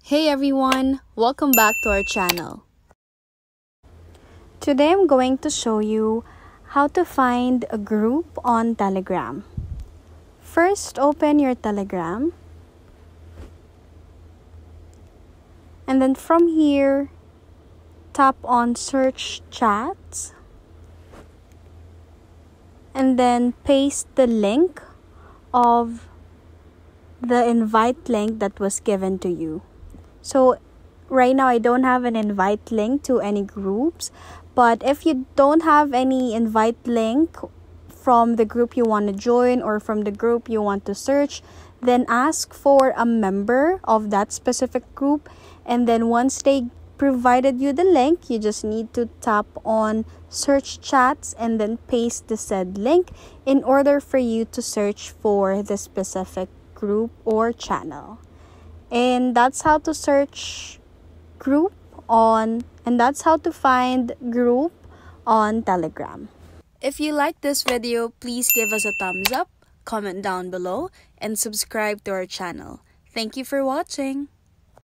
Hey everyone, welcome back to our channel. Today I'm going to show you how to find a group on Telegram. First, open your Telegram. And then from here, tap on search chats. And then paste the link of the invite link that was given to you. So right now I don't have an invite link to any groups, but if you don't have any invite link from the group you want to join or from the group you want to search, then ask for a member of that specific group, and then once they provided you the link, you just need to tap on search chats and then paste the said link in order for you to search for the specific group or channel. And that's how to search group on, and that's how to find group on Telegram. If you like this video, please give us a thumbs up, comment down below, and subscribe to our channel. Thank you for watching.